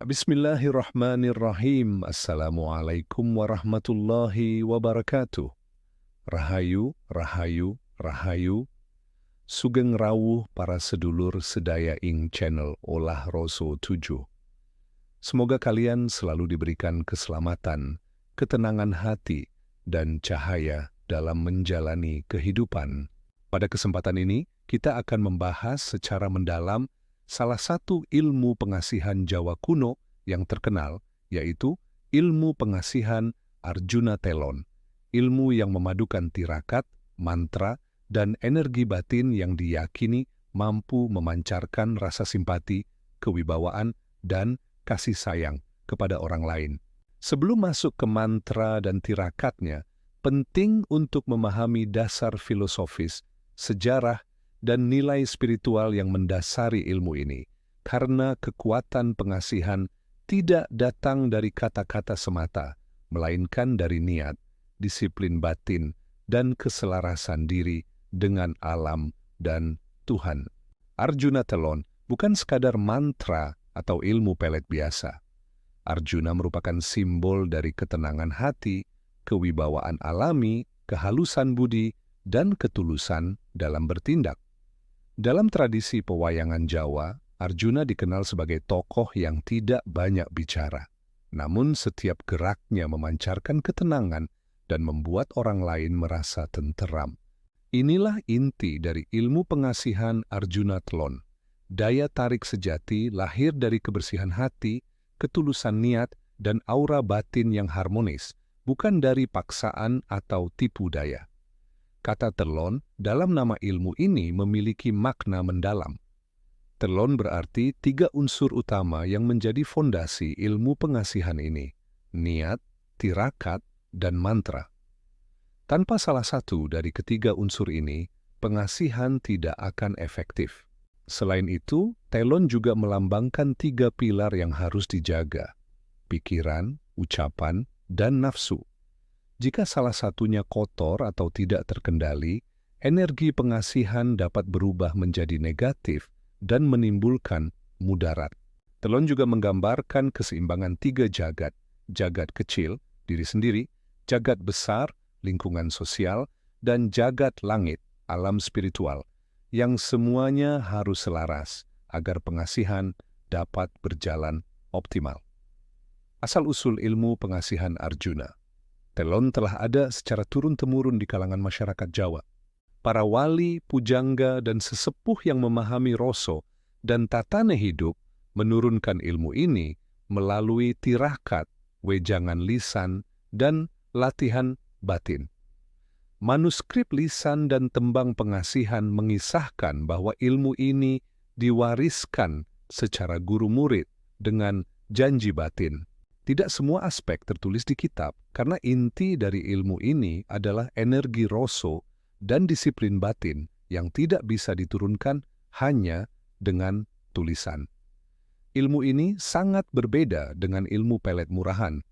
Bismillahirrahmanirrahim. Assalamualaikum warahmatullahi wabarakatuh. Rahayu, rahayu, rahayu. Sugeng rawuh para sedulur sedaya ing channel Olah Roso 7. Semoga kalian selalu diberikan keselamatan, ketenangan hati, dan cahaya dalam menjalani kehidupan. Pada kesempatan ini, kita akan membahas secara mendalam salah satu ilmu pengasihan Jawa kuno yang terkenal, yaitu ilmu pengasihan Arjuna Telon, ilmu yang memadukan tirakat, mantra, dan energi batin yang diyakini mampu memancarkan rasa simpati, kewibawaan, dan kasih sayang kepada orang lain. Sebelum masuk ke mantra dan tirakatnya, penting untuk memahami dasar filosofis, sejarah, dan nilai spiritual yang mendasari ilmu ini, karena kekuatan pengasihan tidak datang dari kata-kata semata, melainkan dari niat, disiplin batin, dan keselarasan diri dengan alam dan Tuhan. Arjuna Telon bukan sekadar mantra atau ilmu pelet biasa. Arjuna merupakan simbol dari ketenangan hati, kewibawaan alami, kehalusan budi, dan ketulusan dalam bertindak. Dalam tradisi pewayangan Jawa, Arjuna dikenal sebagai tokoh yang tidak banyak bicara. Namun setiap geraknya memancarkan ketenangan dan membuat orang lain merasa tenteram. Inilah inti dari ilmu pengasihan Arjuna Telon. Daya tarik sejati lahir dari kebersihan hati, ketulusan niat, dan aura batin yang harmonis, bukan dari paksaan atau tipu daya. Kata telon dalam nama ilmu ini memiliki makna mendalam. Telon berarti 3 unsur utama yang menjadi fondasi ilmu pengasihan ini: niat, tirakat, dan mantra. Tanpa salah satu dari ketiga unsur ini, pengasihan tidak akan efektif. Selain itu, telon juga melambangkan 3 pilar yang harus dijaga: pikiran, ucapan, dan nafsu. Jika salah satunya kotor atau tidak terkendali, energi pengasihan dapat berubah menjadi negatif dan menimbulkan mudarat. Telon juga menggambarkan keseimbangan 3 jagat: jagat kecil, diri sendiri; jagat besar, lingkungan sosial; dan jagat langit, alam spiritual, yang semuanya harus selaras agar pengasihan dapat berjalan optimal. Asal-usul ilmu pengasihan Arjuna. Telon telah ada secara turun-temurun di kalangan masyarakat Jawa. Para wali, pujangga, dan sesepuh yang memahami roso dan tatane hidup menurunkan ilmu ini melalui tirakat, wejangan lisan, dan latihan batin. Manuskrip lisan dan tembang pengasihan mengisahkan bahwa ilmu ini diwariskan secara guru-murid dengan janji batin. Tidak semua aspek tertulis di kitab, karena inti dari ilmu ini adalah energi roso dan disiplin batin yang tidak bisa diturunkan hanya dengan tulisan. Ilmu ini sangat berbeda dengan ilmu pelet murahan.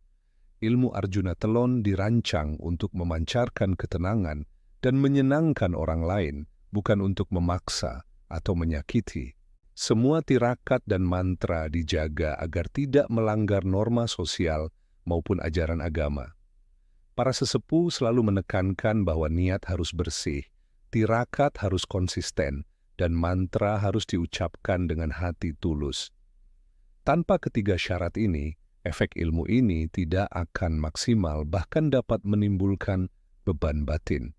Ilmu Arjuna Telon dirancang untuk memancarkan ketenangan dan menyenangkan orang lain, bukan untuk memaksa atau menyakiti. Semua tirakat dan mantra dijaga agar tidak melanggar norma sosial maupun ajaran agama. Para sesepuh selalu menekankan bahwa niat harus bersih, tirakat harus konsisten, dan mantra harus diucapkan dengan hati tulus. Tanpa ketiga syarat ini, efek ilmu ini tidak akan maksimal, bahkan dapat menimbulkan beban batin.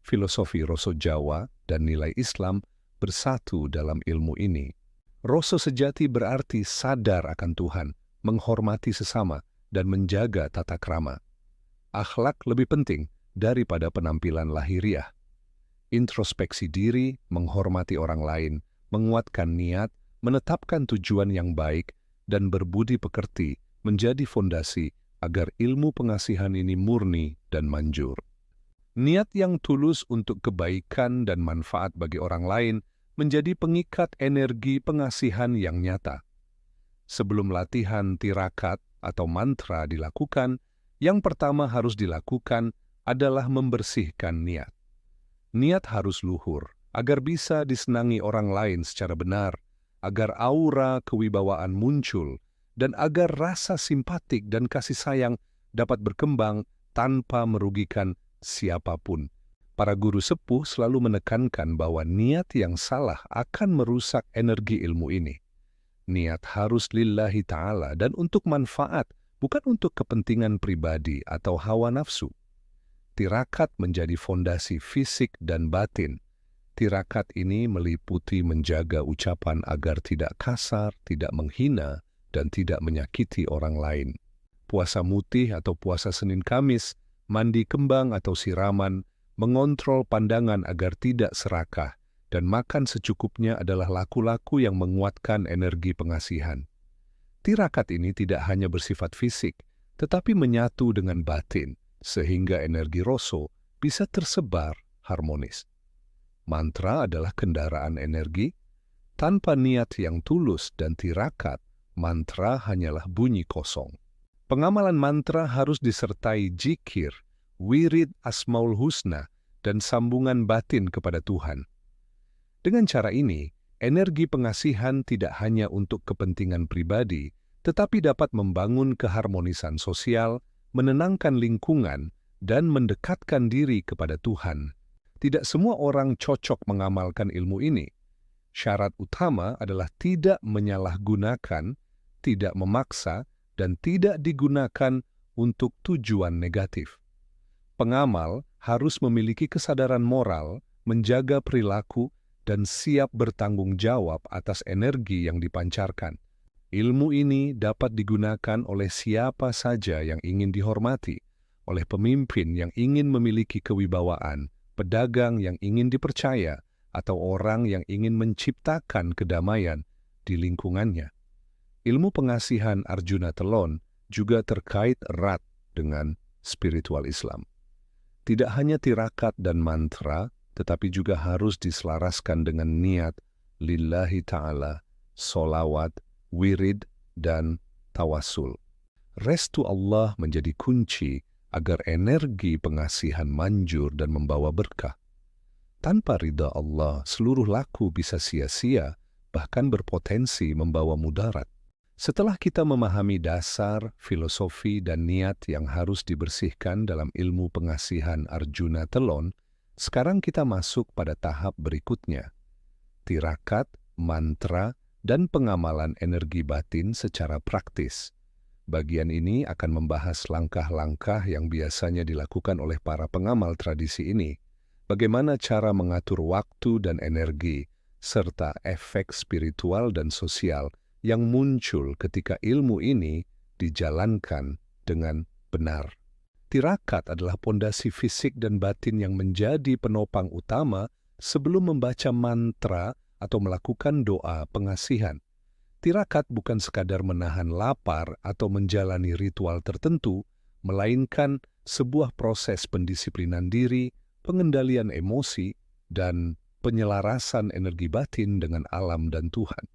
Filosofi Roso Jawa dan nilai Islam bersatu dalam ilmu ini. Roso sejati berarti sadar akan Tuhan, menghormati sesama, dan menjaga tata krama. Akhlak lebih penting daripada penampilan lahiriah. Introspeksi diri, menghormati orang lain, menguatkan niat, menetapkan tujuan yang baik, dan berbudi pekerti menjadi fondasi agar ilmu pengasihan ini murni dan manjur. Niat yang tulus untuk kebaikan dan manfaat bagi orang lain menjadi pengikat energi pengasihan yang nyata. Sebelum latihan tirakat atau mantra dilakukan, yang pertama harus dilakukan adalah membersihkan niat. Niat harus luhur, agar bisa disenangi orang lain secara benar, agar aura kewibawaan muncul, dan agar rasa simpatik dan kasih sayang dapat berkembang tanpa merugikan siapapun. Para guru sepuh selalu menekankan bahwa niat yang salah akan merusak energi ilmu ini. Niat harus lillahi ta'ala dan untuk manfaat, bukan untuk kepentingan pribadi atau hawa nafsu. Tirakat menjadi fondasi fisik dan batin. Tirakat ini meliputi menjaga ucapan agar tidak kasar, tidak menghina, dan tidak menyakiti orang lain. Puasa mutih atau puasa Senin Kamis, mandi kembang atau siraman, mengontrol pandangan agar tidak serakah, dan makan secukupnya adalah laku-laku yang menguatkan energi pengasihan. Tirakat ini tidak hanya bersifat fisik, tetapi menyatu dengan batin, sehingga energi roso bisa tersebar harmonis. Mantra adalah kendaraan energi. Tanpa niat yang tulus dan tirakat, mantra hanyalah bunyi kosong. Pengamalan mantra harus disertai zikir, wirid Asmaul Husna, dan sambungan batin kepada Tuhan. Dengan cara ini, energi pengasihan tidak hanya untuk kepentingan pribadi, tetapi dapat membangun keharmonisan sosial, menenangkan lingkungan, dan mendekatkan diri kepada Tuhan. Tidak semua orang cocok mengamalkan ilmu ini. Syarat utama adalah tidak menyalahgunakan, tidak memaksa, dan tidak digunakan untuk tujuan negatif. Pengamal harus memiliki kesadaran moral, menjaga perilaku, dan siap bertanggung jawab atas energi yang dipancarkan. Ilmu ini dapat digunakan oleh siapa saja yang ingin dihormati, oleh pemimpin yang ingin memiliki kewibawaan, pedagang yang ingin dipercaya, atau orang yang ingin menciptakan kedamaian di lingkungannya. Ilmu pengasihan Arjuna Telon juga terkait erat dengan spiritual Islam. Tidak hanya tirakat dan mantra, tetapi juga harus diselaraskan dengan niat lillahi ta'ala, solawat, wirid, dan tawasul. Restu Allah menjadi kunci agar energi pengasihan manjur dan membawa berkah. Tanpa ridha Allah, seluruh laku bisa sia-sia, bahkan berpotensi membawa mudarat. Setelah kita memahami dasar, filosofi, dan niat yang harus dibersihkan dalam ilmu pengasihan Arjuna Telon, sekarang kita masuk pada tahap berikutnya. Tirakat, mantra, dan pengamalan energi batin secara praktis. Bagian ini akan membahas langkah-langkah yang biasanya dilakukan oleh para pengamal tradisi ini, bagaimana cara mengatur waktu dan energi, serta efek spiritual dan sosial yang muncul ketika ilmu ini dijalankan dengan benar. Tirakat adalah pondasi fisik dan batin yang menjadi penopang utama sebelum membaca mantra atau melakukan doa pengasihan. Tirakat bukan sekadar menahan lapar atau menjalani ritual tertentu, melainkan sebuah proses pendisiplinan diri, pengendalian emosi, dan penyelarasan energi batin dengan alam dan Tuhan.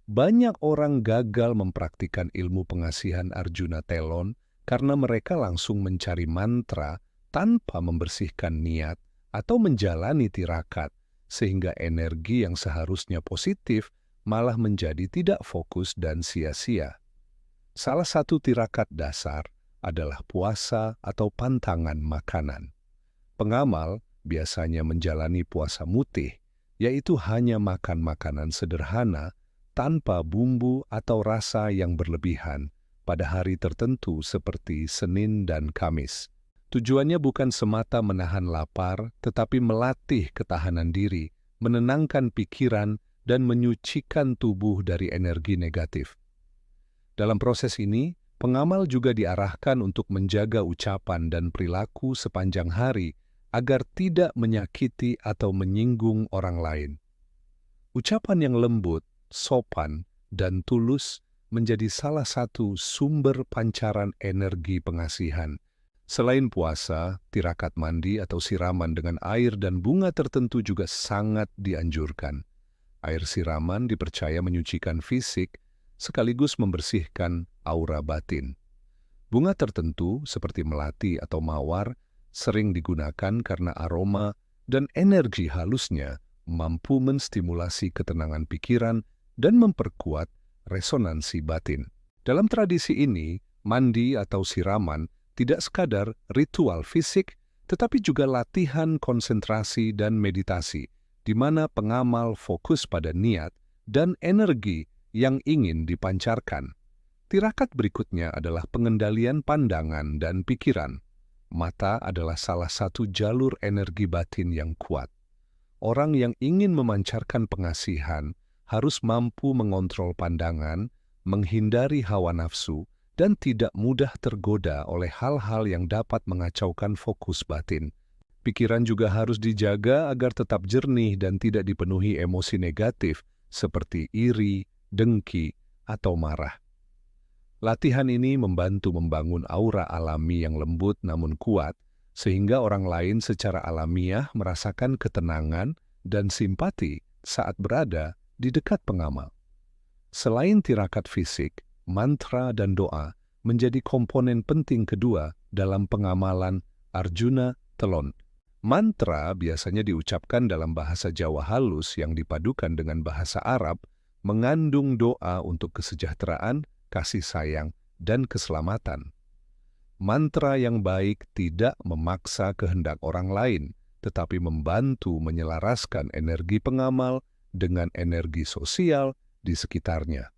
Banyak orang gagal mempraktikkan ilmu pengasihan Arjuna Telon karena mereka langsung mencari mantra tanpa membersihkan niat atau menjalani tirakat, sehingga energi yang seharusnya positif malah menjadi tidak fokus dan sia-sia. Salah satu tirakat dasar adalah puasa atau pantangan makanan. Pengamal biasanya menjalani puasa mutih, yaitu hanya makan makanan sederhana tanpa bumbu atau rasa yang berlebihan pada hari tertentu seperti Senin dan Kamis. Tujuannya bukan semata menahan lapar, tetapi melatih ketahanan diri, menenangkan pikiran, dan menyucikan tubuh dari energi negatif. Dalam proses ini, pengamal juga diarahkan untuk menjaga ucapan dan perilaku sepanjang hari agar tidak menyakiti atau menyinggung orang lain. Ucapan yang lembut, sopan, dan tulus menjadi salah satu sumber pancaran energi pengasihan. Selain puasa, tirakat mandi atau siraman dengan air dan bunga tertentu juga sangat dianjurkan. Air siraman dipercaya menyucikan fisik sekaligus membersihkan aura batin. Bunga tertentu seperti melati atau mawar sering digunakan karena aroma dan energi halusnya mampu menstimulasi ketenangan pikiran dan memperkuat resonansi batin. Dalam tradisi ini, mandi atau siraman tidak sekadar ritual fisik, tetapi juga latihan konsentrasi dan meditasi, di mana pengamal fokus pada niat dan energi yang ingin dipancarkan. Tirakat berikutnya adalah pengendalian pandangan dan pikiran. Mata adalah salah satu jalur energi batin yang kuat. Orang yang ingin memancarkan pengasihan harus mampu mengontrol pandangan, menghindari hawa nafsu, dan tidak mudah tergoda oleh hal-hal yang dapat mengacaukan fokus batin. Pikiran juga harus dijaga agar tetap jernih dan tidak dipenuhi emosi negatif seperti iri, dengki, atau marah. Latihan ini membantu membangun aura alami yang lembut namun kuat, sehingga orang lain secara alamiah merasakan ketenangan dan simpati saat berada di dekat pengamal. Selain tirakat fisik, mantra dan doa menjadi komponen penting kedua dalam pengamalan Arjuna Telon. Mantra biasanya diucapkan dalam bahasa Jawa halus yang dipadukan dengan bahasa Arab, mengandung doa untuk kesejahteraan, kasih sayang, dan keselamatan. Mantra yang baik tidak memaksa kehendak orang lain, tetapi membantu menyelaraskan energi pengamal dengan energi sosial di sekitarnya.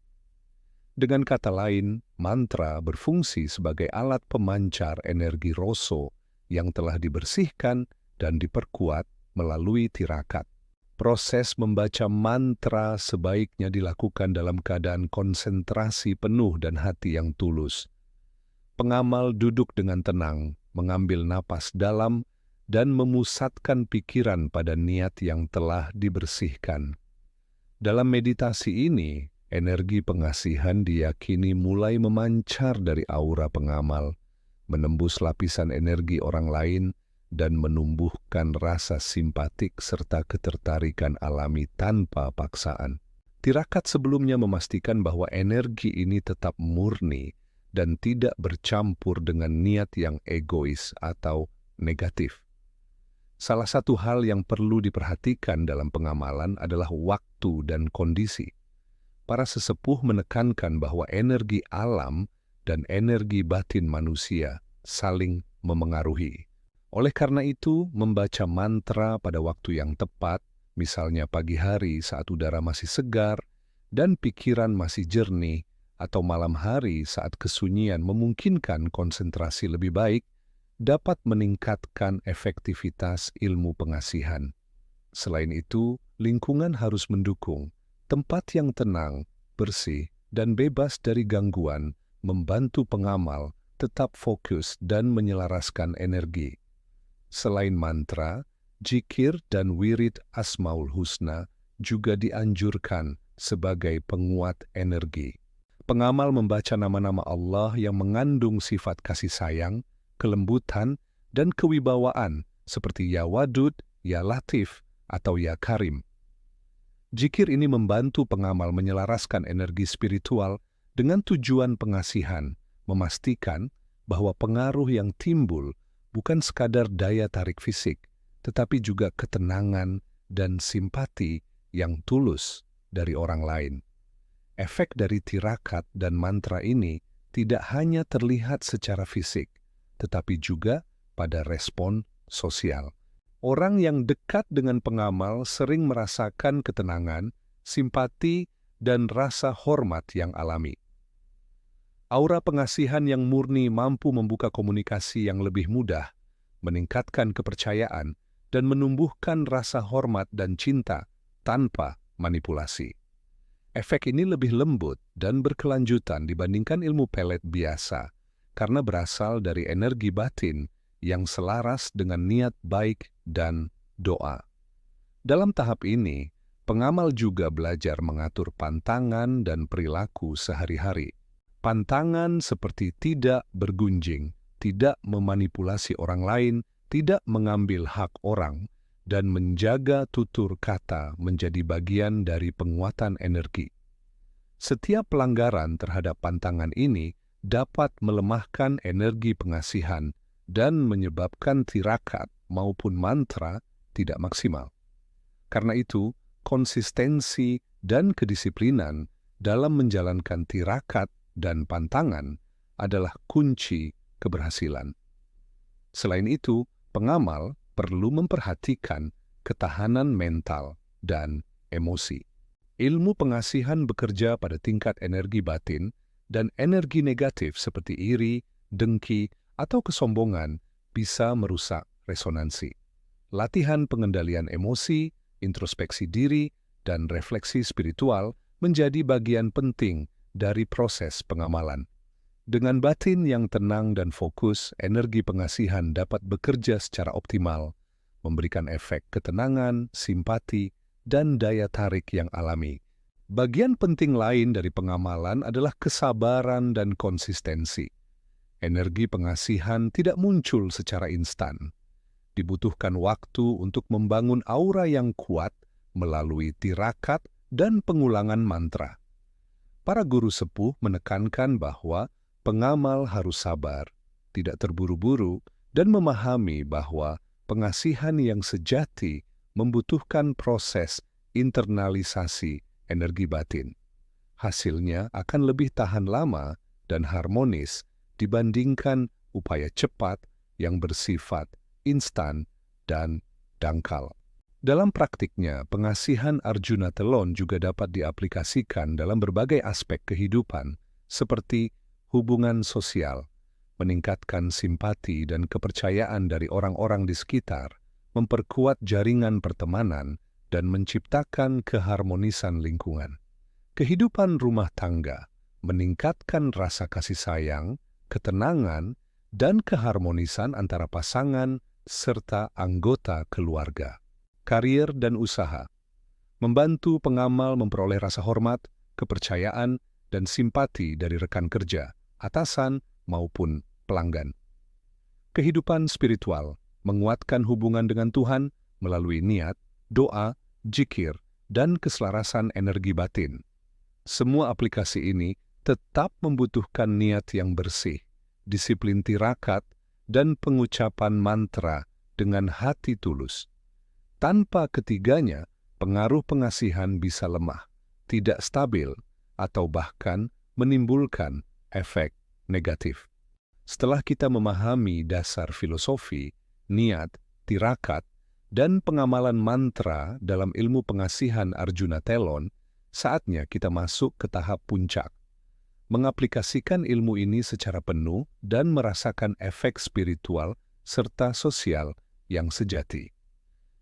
Dengan kata lain, mantra berfungsi sebagai alat pemancar energi roso yang telah dibersihkan dan diperkuat melalui tirakat. Proses membaca mantra sebaiknya dilakukan dalam keadaan konsentrasi penuh dan hati yang tulus. Pengamal duduk dengan tenang, mengambil napas dalam, dan memusatkan pikiran pada niat yang telah dibersihkan. Dalam meditasi ini, energi pengasihan diyakini mulai memancar dari aura pengamal, menembus lapisan energi orang lain, dan menumbuhkan rasa simpatik serta ketertarikan alami tanpa paksaan. Tirakat sebelumnya memastikan bahwa energi ini tetap murni dan tidak bercampur dengan niat yang egois atau negatif. Salah satu hal yang perlu diperhatikan dalam pengamalan adalah waktu dan kondisi. Para sesepuh menekankan bahwa energi alam dan energi batin manusia saling memengaruhi. Oleh karena itu, membaca mantra pada waktu yang tepat, misalnya pagi hari saat udara masih segar dan pikiran masih jernih, atau malam hari saat kesunyian memungkinkan konsentrasi lebih baik, dapat meningkatkan efektivitas ilmu pengasihan. Selain itu, lingkungan harus mendukung. Tempat yang tenang, bersih, dan bebas dari gangguan membantu pengamal tetap fokus dan menyelaraskan energi. Selain mantra, jikir dan wirid Asmaul Husna juga dianjurkan sebagai penguat energi. Pengamal membaca nama-nama Allah yang mengandung sifat kasih sayang, kelembutan, dan kewibawaan seperti Ya Wadud, Ya Latif, atau Ya Karim. Jikir ini membantu pengamal menyelaraskan energi spiritual dengan tujuan pengasihan, memastikan bahwa pengaruh yang timbul bukan sekadar daya tarik fisik, tetapi juga ketenangan dan simpati yang tulus dari orang lain. Efek dari tirakat dan mantra ini tidak hanya terlihat secara fisik, tetapi juga pada respon sosial. Orang yang dekat dengan pengamal sering merasakan ketenangan, simpati, dan rasa hormat yang alami. Aura pengasihan yang murni mampu membuka komunikasi yang lebih mudah, meningkatkan kepercayaan, dan menumbuhkan rasa hormat dan cinta tanpa manipulasi. Efek ini lebih lembut dan berkelanjutan dibandingkan ilmu pelet biasa, karena berasal dari energi batin yang selaras dengan niat baik dan doa. Dalam tahap ini, pengamal juga belajar mengatur pantangan dan perilaku sehari-hari. Pantangan seperti tidak bergunjing, tidak memanipulasi orang lain, tidak mengambil hak orang, dan menjaga tutur kata menjadi bagian dari penguatan energi. Setiap pelanggaran terhadap pantangan ini dapat melemahkan energi pengasihan dan menyebabkan tirakat maupun mantra tidak maksimal. Karena itu, konsistensi dan kedisiplinan dalam menjalankan tirakat dan pantangan adalah kunci keberhasilan. Selain itu, pengamal perlu memperhatikan ketahanan mental dan emosi. Ilmu pengasihan bekerja pada tingkat energi batin dan energi negatif seperti iri, dengki, atau kesombongan bisa merusak resonansi. Latihan pengendalian emosi, introspeksi diri, dan refleksi spiritual menjadi bagian penting dari proses pengamalan. Dengan batin yang tenang dan fokus, energi pengasihan dapat bekerja secara optimal, memberikan efek ketenangan, simpati, dan daya tarik yang alami. Bagian penting lain dari pengamalan adalah kesabaran dan konsistensi. Energi pengasihan tidak muncul secara instan. Dibutuhkan waktu untuk membangun aura yang kuat melalui tirakat dan pengulangan mantra. Para guru sepuh menekankan bahwa pengamal harus sabar, tidak terburu-buru, dan memahami bahwa pengasihan yang sejati membutuhkan proses internalisasi energi batin. Hasilnya akan lebih tahan lama dan harmonis dibandingkan upaya cepat yang bersifat instan dan dangkal. Dalam praktiknya, pengasihan Arjuna Telon juga dapat diaplikasikan dalam berbagai aspek kehidupan, seperti hubungan sosial, meningkatkan simpati dan kepercayaan dari orang-orang di sekitar, memperkuat jaringan pertemanan, dan menciptakan keharmonisan lingkungan. Kehidupan rumah tangga meningkatkan rasa kasih sayang, ketenangan, dan keharmonisan antara pasangan serta anggota keluarga. Karier dan usaha membantu pengamal memperoleh rasa hormat, kepercayaan, dan simpati dari rekan kerja, atasan, maupun pelanggan. Kehidupan spiritual menguatkan hubungan dengan Tuhan melalui niat, doa, zikir, dan keselarasan energi batin. Semua aplikasi ini tetap membutuhkan niat yang bersih, disiplin tirakat, dan pengucapan mantra dengan hati tulus. Tanpa ketiganya, pengaruh pengasihan bisa lemah, tidak stabil, atau bahkan menimbulkan efek negatif. Setelah kita memahami dasar filosofi, niat, tirakat, dan pengamalan mantra dalam ilmu pengasihan Arjuna Telon, saatnya kita masuk ke tahap puncak. Mengaplikasikan ilmu ini secara penuh dan merasakan efek spiritual serta sosial yang sejati.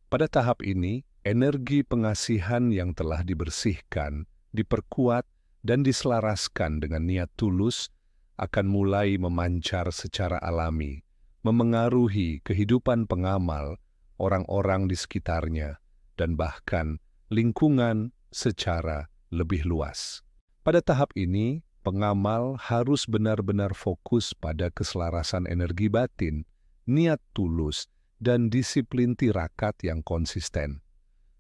Pada tahap ini, energi pengasihan yang telah dibersihkan, diperkuat, dan diselaraskan dengan niat tulus akan mulai memancar secara alami, memengaruhi kehidupan pengamal, orang-orang di sekitarnya, dan bahkan lingkungan secara lebih luas. Pada tahap ini, pengamal harus benar-benar fokus pada keselarasan energi batin, niat tulus, dan disiplin tirakat yang konsisten.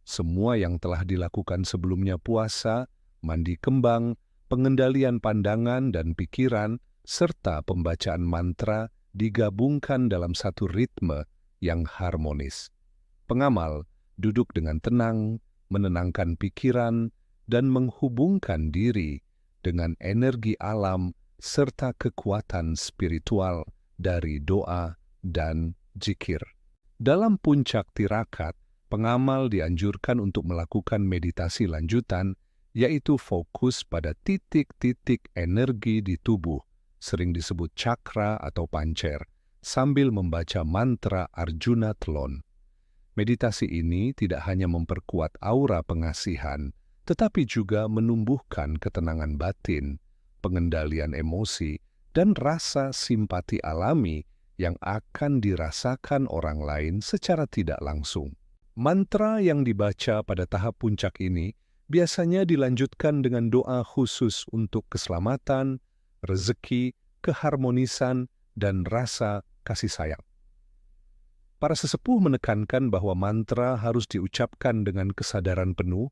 Semua yang telah dilakukan sebelumnya puasa, mandi kembang, pengendalian pandangan dan pikiran, serta pembacaan mantra digabungkan dalam satu ritme yang harmonis. Pengamal duduk dengan tenang, menenangkan pikiran, dan menghubungkan diri dengan energi alam serta kekuatan spiritual dari doa dan zikir. Dalam puncak tirakat, pengamal dianjurkan untuk melakukan meditasi lanjutan, yaitu fokus pada titik-titik energi di tubuh, sering disebut cakra atau pancer, sambil membaca mantra Arjuna Telon. Meditasi ini tidak hanya memperkuat aura pengasihan, tetapi juga menumbuhkan ketenangan batin, pengendalian emosi, dan rasa simpati alami yang akan dirasakan orang lain secara tidak langsung. Mantra yang dibaca pada tahap puncak ini biasanya dilanjutkan dengan doa khusus untuk keselamatan, rezeki, keharmonisan, dan rasa kasih sayang. Para sesepuh menekankan bahwa mantra harus diucapkan dengan kesadaran penuh,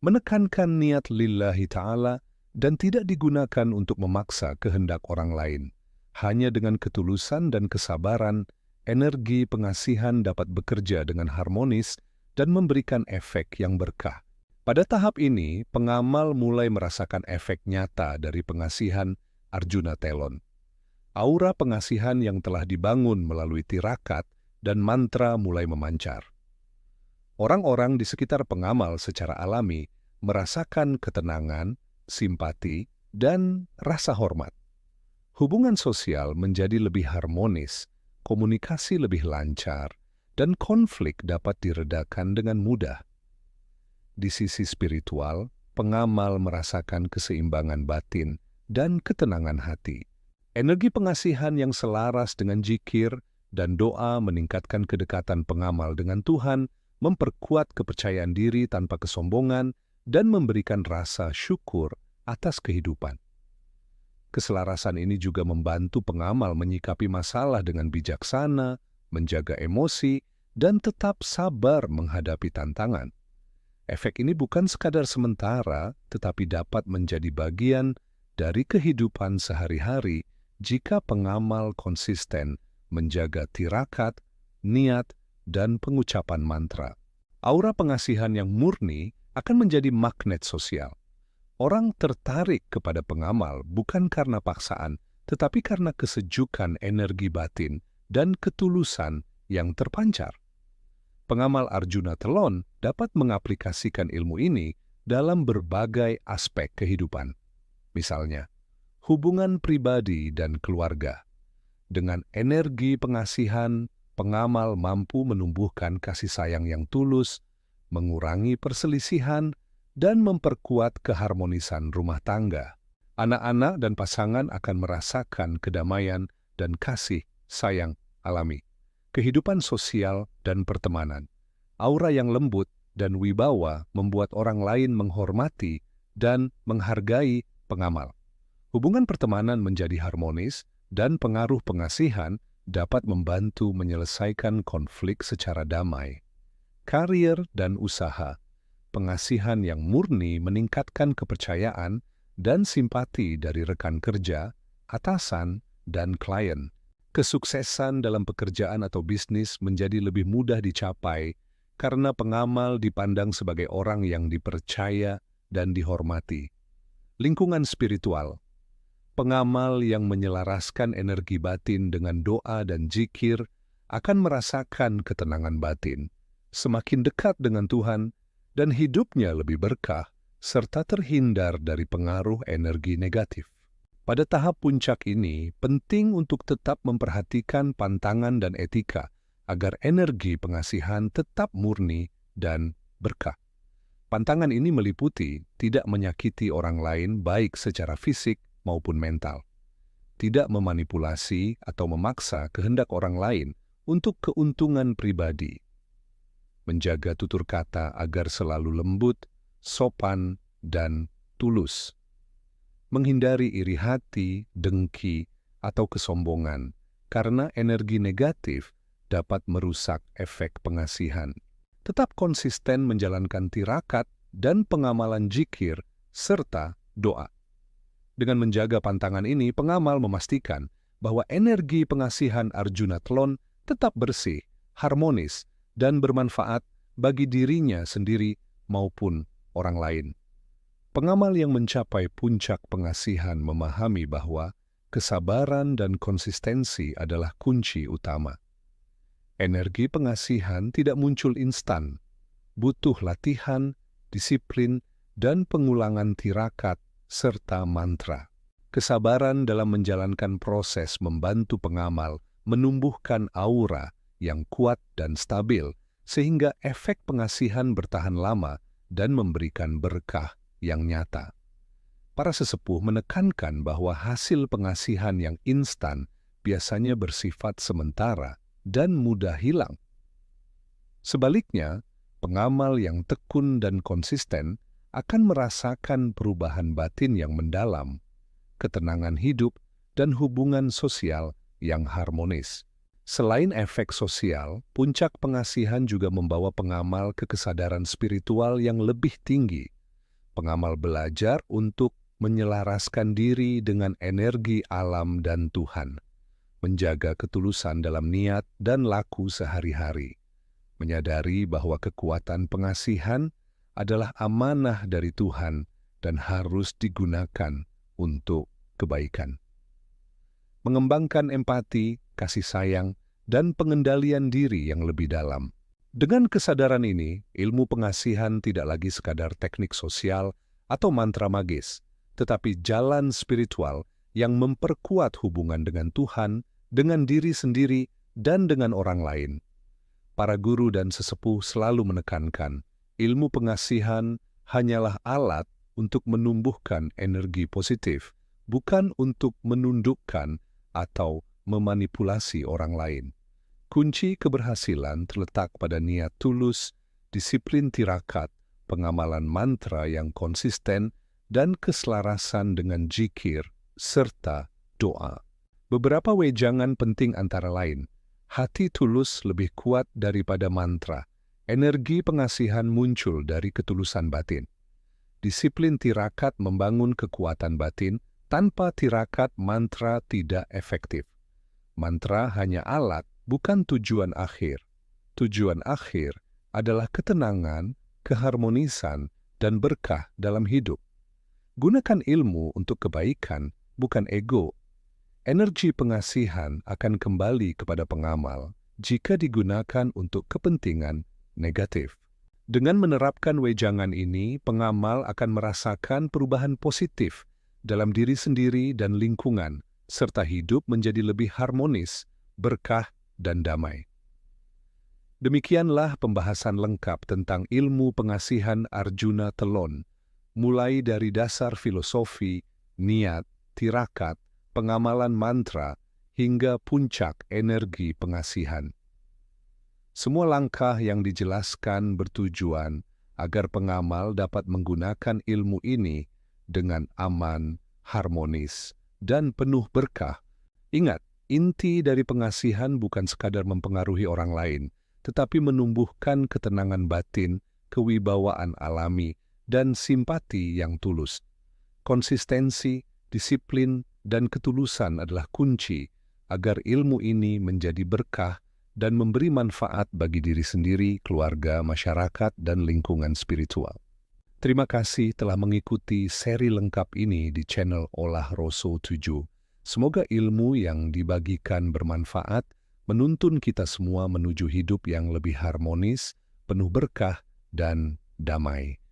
menekankan niat lillahi ta'ala, dan tidak digunakan untuk memaksa kehendak orang lain. Hanya dengan ketulusan dan kesabaran, energi pengasihan dapat bekerja dengan harmonis dan memberikan efek yang berkah. Pada tahap ini, pengamal mulai merasakan efek nyata dari pengasihan Arjuna Telon. Aura pengasihan yang telah dibangun melalui tirakat dan mantra mulai memancar. Orang-orang di sekitar pengamal secara alami merasakan ketenangan, simpati, dan rasa hormat. Hubungan sosial menjadi lebih harmonis, komunikasi lebih lancar, dan konflik dapat diredakan dengan mudah. Di sisi spiritual, pengamal merasakan keseimbangan batin dan ketenangan hati. Energi pengasihan yang selaras dengan zikir dan doa meningkatkan kedekatan pengamal dengan Tuhan, memperkuat kepercayaan diri tanpa kesombongan, dan memberikan rasa syukur atas kehidupan. Keselarasan ini juga membantu pengamal menyikapi masalah dengan bijaksana, menjaga emosi, dan tetap sabar menghadapi tantangan. Efek ini bukan sekadar sementara, tetapi dapat menjadi bagian dari kehidupan sehari-hari jika pengamal konsisten menjaga tirakat, niat, dan pengucapan mantra. Aura pengasihan yang murni akan menjadi magnet sosial. Orang tertarik kepada pengamal bukan karena paksaan, tetapi karena kesejukan energi batin dan ketulusan yang terpancar. Pengamal Arjuna Telon dapat mengaplikasikan ilmu ini dalam berbagai aspek kehidupan. Misalnya, hubungan pribadi dan keluarga. Dengan energi pengasihan, pengamal mampu menumbuhkan kasih sayang yang tulus, mengurangi perselisihan, dan memperkuat keharmonisan rumah tangga. Anak-anak dan pasangan akan merasakan kedamaian dan kasih sayang alami. Kehidupan sosial dan pertemanan. Aura yang lembut dan wibawa membuat orang lain menghormati dan menghargai pengamal. Hubungan pertemanan menjadi harmonis dan pengaruh pengasihan dapat membantu menyelesaikan konflik secara damai. Karir dan usaha. Pengasihan yang murni meningkatkan kepercayaan dan simpati dari rekan kerja, atasan, dan klien. Kesuksesan dalam pekerjaan atau bisnis menjadi lebih mudah dicapai karena pengamal dipandang sebagai orang yang dipercaya dan dihormati. Lingkungan spiritual. Pengamal yang menyelaraskan energi batin dengan doa dan zikir akan merasakan ketenangan batin, semakin dekat dengan Tuhan, dan hidupnya lebih berkah serta terhindar dari pengaruh energi negatif. Pada tahap puncak ini, penting untuk tetap memperhatikan pantangan dan etika agar energi pengasihan tetap murni dan berkah. Pantangan ini meliputi tidak menyakiti orang lain baik secara fisik maupun mental, tidak memanipulasi atau memaksa kehendak orang lain untuk keuntungan pribadi, menjaga tutur kata agar selalu lembut, sopan, dan tulus, menghindari iri hati, dengki, atau kesombongan, karena energi negatif dapat merusak efek pengasihan. Tetap konsisten menjalankan tirakat dan pengamalan zikir, serta doa. Dengan menjaga pantangan ini, pengamal memastikan bahwa energi pengasihan Arjuna Telon tetap bersih, harmonis, dan bermanfaat bagi dirinya sendiri maupun orang lain. Pengamal yang mencapai puncak pengasihan memahami bahwa kesabaran dan konsistensi adalah kunci utama. Energi pengasihan tidak muncul instan, butuh latihan, disiplin, dan pengulangan tirakat serta mantra. Kesabaran dalam menjalankan proses membantu pengamal menumbuhkan aura yang kuat dan stabil, sehingga efek pengasihan bertahan lama dan memberikan berkah yang nyata. Para sesepuh menekankan bahwa hasil pengasihan yang instan biasanya bersifat sementara dan mudah hilang. Sebaliknya, pengamal yang tekun dan konsisten akan merasakan perubahan batin yang mendalam, ketenangan hidup, dan hubungan sosial yang harmonis. Selain efek sosial, puncak pengasihan juga membawa pengamal ke kesadaran spiritual yang lebih tinggi. Pengamal belajar untuk menyelaraskan diri dengan energi alam dan Tuhan, menjaga ketulusan dalam niat dan laku sehari-hari, menyadari bahwa kekuatan pengasihan adalah amanah dari Tuhan dan harus digunakan untuk kebaikan. mengembangkan empati, kasih sayang, dan pengendalian diri yang lebih dalam. Dengan kesadaran ini, ilmu pengasihan tidak lagi sekadar teknik sosial atau mantra magis, tetapi jalan spiritual yang memperkuat hubungan dengan Tuhan, dengan diri sendiri, dan dengan orang lain. Para guru dan sesepuh selalu menekankan, ilmu pengasihan hanyalah alat untuk menumbuhkan energi positif, bukan untuk menundukkan atau memanipulasi orang lain. Kunci keberhasilan terletak pada niat tulus, disiplin tirakat, pengamalan mantra yang konsisten, dan keselarasan dengan zikir serta doa. Beberapa wejangan penting antara lain, hati tulus lebih kuat daripada mantra. Energi pengasihan muncul dari ketulusan batin. Disiplin tirakat membangun kekuatan batin. Tanpa tirakat, mantra tidak efektif. Mantra hanya alat, bukan tujuan akhir. Tujuan akhir adalah ketenangan, keharmonisan, dan berkah dalam hidup. Gunakan ilmu untuk kebaikan, bukan ego. Energi pengasihan akan kembali kepada pengamal jika digunakan untuk kepentingan negatif. Dengan menerapkan wejangan ini, pengamal akan merasakan perubahan positif dalam diri sendiri dan lingkungan, serta hidup menjadi lebih harmonis, berkah, dan damai. Demikianlah pembahasan lengkap tentang ilmu pengasihan Arjuna Telon, mulai dari dasar filosofi, niat, tirakat, pengamalan mantra, hingga puncak energi pengasihan. Semua langkah yang dijelaskan bertujuan agar pengamal dapat menggunakan ilmu ini dengan aman, harmonis, dan penuh berkah. Ingat, inti dari pengasihan bukan sekadar mempengaruhi orang lain, tetapi menumbuhkan ketenangan batin, kewibawaan alami, dan simpati yang tulus. Konsistensi, disiplin, dan ketulusan adalah kunci agar ilmu ini menjadi berkah dan memberi manfaat bagi diri sendiri, keluarga, masyarakat, dan lingkungan spiritual. Terima kasih telah mengikuti seri lengkap ini di channel Olah Roso 7. Semoga ilmu yang dibagikan bermanfaat, menuntun kita semua menuju hidup yang lebih harmonis, penuh berkah, dan damai.